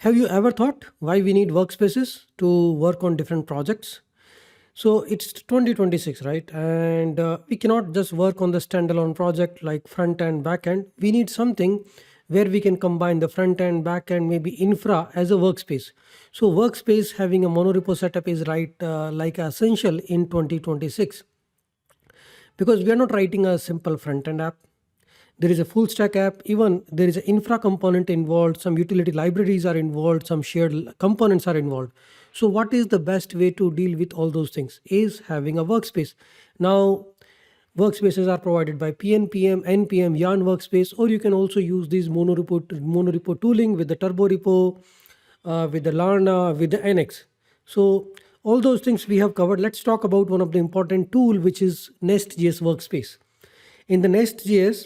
Have you ever thought why we need workspaces to work on different projects? So it's 2026, right? And we cannot just work on the standalone project like front end, back end. We need something where we can combine the front end, back end, maybe infra as a workspace. So workspace having a monorepo setup is right like essential in 2026 because we are not writing a simple front end app. There is a full stack app, even there is an infra component involved, some utility libraries are involved, some shared components are involved. So what is the best way to deal with all those things is having a workspace. Now workspaces are provided by pnpm, npm, yarn workspace, or you can also use these monorepo tooling with the turbo repo, with the Larna, with the NX. So all those things we have covered. Let's talk about one of the important tool, which is NestJS Workspace. In the NestJS,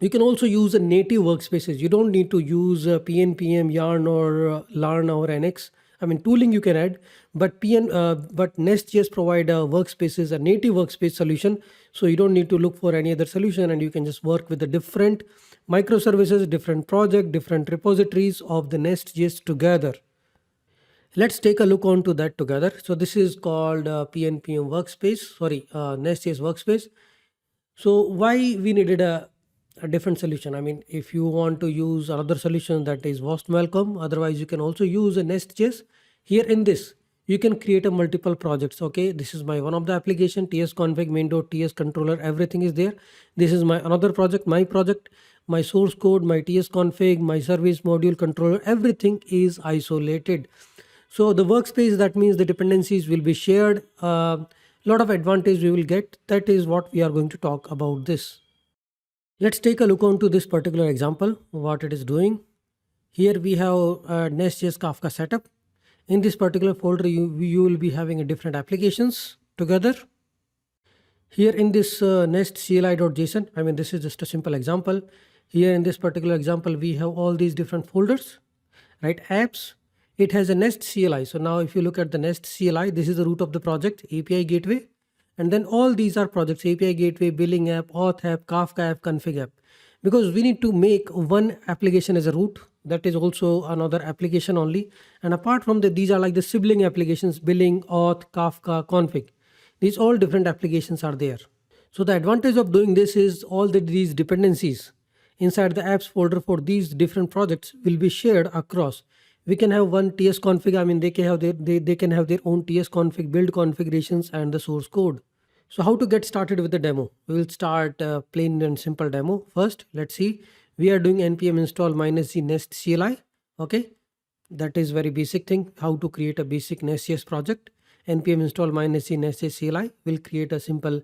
you can also use a native workspaces. You don't need to use pnpm, yarn, or Larna or NX. I mean, tooling you can add, but but NestJS provide a workspaces, a native workspace solution. So you don't need to look for any other solution, and you can just work with the different microservices, different project, different repositories of the NestJS together. Let's take a look onto that together. So this is called pnpm workspace, sorry, NestJS workspace. So why we needed a different solution? I mean, if you want to use another solution, that is most welcome. Otherwise, you can also use a NestJS. Here in this, you can create a multiple projects. Okay, this is my one of the application, tsconfig, main.ts controller, everything is there. This is my another project, my source code, my tsconfig, my service module controller, everything is isolated. So the workspace, that means the dependencies will be shared. Lot of advantage we will get. That is what we are going to talk about this. Let's take a look onto this particular example, what it is doing. Here we have a NestJS Kafka setup. In this particular folder, you will be having a different applications together. Here in this nest CLI.json, I mean, this is just a simple example. Here in this particular example, we have all these different folders, right? Apps, it has a nest CLI. So now if you look at the nest CLI, this is the root of the project, API gateway. And then all these are projects, API gateway, billing app, auth app, Kafka app, config app. Because we need to make one application as a root. That is also another application only. And apart from that, these are like the sibling applications, billing, auth, Kafka, config. These all different applications are there. So the advantage of doing this is all these dependencies inside the apps folder for these different projects will be shared across. We can have one tsconfig. I mean, they can have their own tsconfig build configurations and the source code. So how to get started with the demo? We will start plain and simple demo first. Let's see. We are doing npm install -g nest CLI. Okay, that is very basic thing. How to create a basic NestJS project. npm install -g nest CLI will create a simple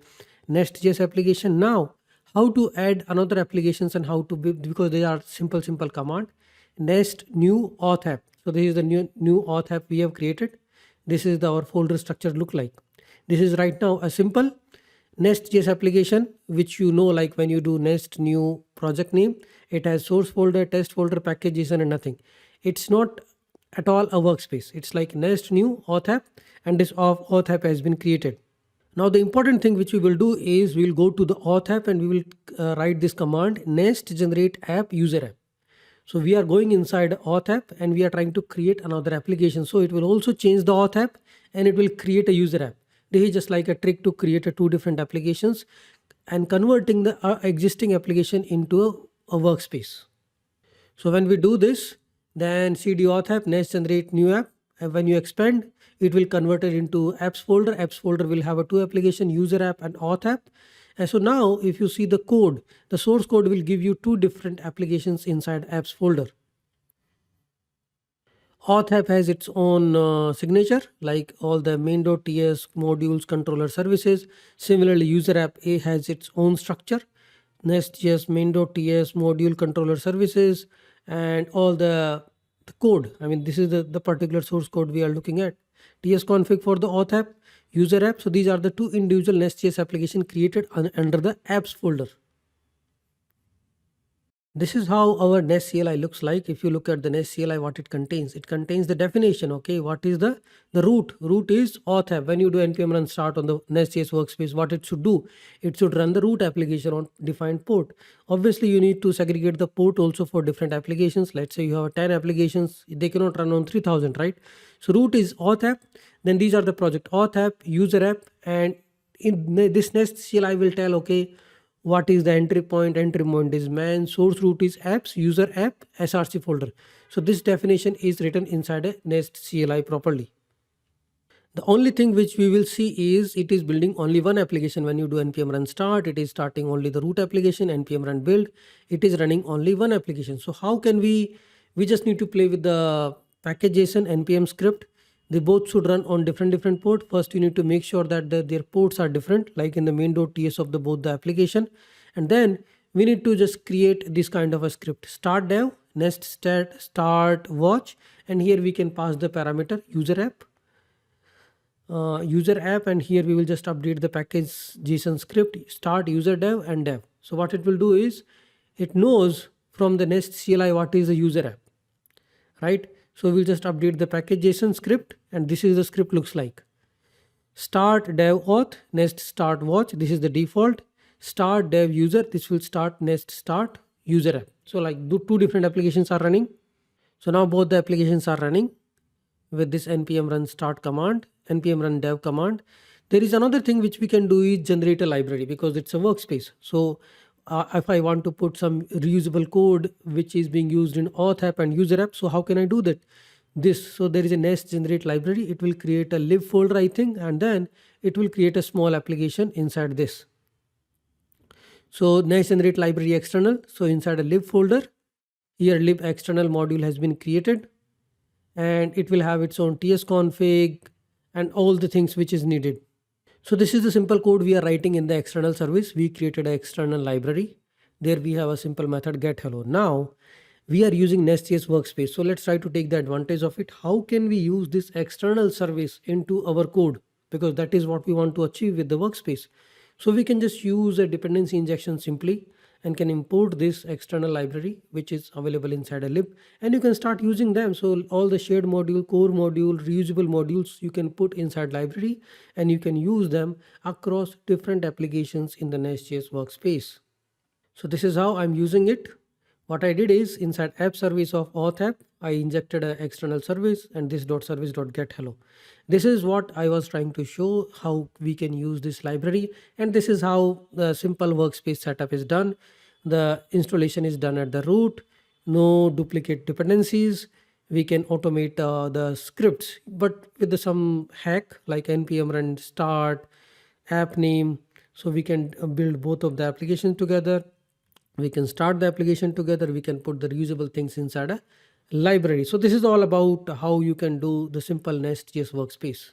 NestJS application. Now, how to add another applications and how to build, because they are simple command. Nest new auth app. So this is the new auth app we have created. This is our folder structure look like. This is right now a simple NestJS application, which you know, like when you do nest new project name, it has source folder, test folder, package.json and nothing. It's not at all a workspace. It's like nest new auth app, and this auth app has been created. Now the important thing which we will do is we will go to the auth app and we will write this command nest generate app user app. So we are going inside auth app and we are trying to create another application. So it will also change the auth app and it will create a user app. This is just like a trick to create two different applications and converting the existing application into a workspace. So when we do this, then cd auth app nest generate new app, and when you expand, it will convert it into apps folder. Apps folder will have a two application, user app and auth app. And so now if you see the code, the source code will give you two different applications inside apps folder. Auth app has its own signature, like all the main.ts modules, controller services. Similarly, user app A has its own structure, NestJS main.ts module controller services, and all the code. I mean, this is the particular source code we are looking at. tsconfig for the auth app, user app. So these are the two individual NestJS application created under the apps folder. This is how our Nest CLI looks like. If you look at the Nest CLI, what it contains the definition. Okay, what is the root? Root is auth app. When you do npm run start on the NestJS workspace, what it should do? It should run the root application on defined port. Obviously, you need to segregate the port also for different applications. Let's say you have 10 applications, they cannot run on 3000, right? So root is auth app. Then these are the project auth app, user app, and in this Nest CLI will tell, okay, what is the entry point? Entry point is man, source root is apps, user app, src folder. So this definition is written inside a Nest CLI properly. The only thing which we will see is it is building only one application. When you do npm run start, it is starting only the root application. Npm run build, it is running only one application. So how can we just need to play with the package JSON npm script. They both should run on different port. First, you need to make sure that their ports are different, like in the main.ts of the both the application. And then we need to just create this kind of a script. Start dev, nest start watch, and here we can pass the parameter user app. And here we will just update the package JSON script start user dev and dev. So what it will do is it knows from the Nest CLI what is the user app, right? So we'll just update the package JSON script, and this is the script looks like. Start dev auth, nest start watch, this is the default. Start dev user, this will start nest start user app. So like two different applications are running. So now both the applications are running with this npm run start command, npm run dev command. There is another thing which we can do is generate a library, because it's a workspace. So if I want to put some reusable code which is being used in auth app and user app, so how can I do that? So there is a nest generate library. It will create a lib folder, I think, and then it will create a small application inside this. So nest generate library external. So inside a lib folder, here lib external module has been created, and it will have its own tsconfig and all the things which is needed. So this is the simple code we are writing in the external service. We created an external library. There we have a simple method get hello. Now we are using NestJS Workspace. So let's try to take the advantage of it. How can we use this external service into our code? Because that is what we want to achieve with the workspace. So we can just use a dependency injection simply and can import this external library which is available inside a lib, and you can start using them. So all the shared module, core module, reusable modules you can put inside library, and you can use them across different applications in the NestJS Workspace. So this is how I'm using it. What I did is inside app service of auth app, I injected an external service and this .service.get hello. This is what I was trying to show, how we can use this library, and this is how the simple workspace setup is done. The installation is done at the root, no duplicate dependencies. We can automate the scripts, but with some hack like npm run start, app name. So we can build both of the applications together. We can start the application together. We can put the reusable things inside a library. So this is all about how you can do the simple NestJS workspace.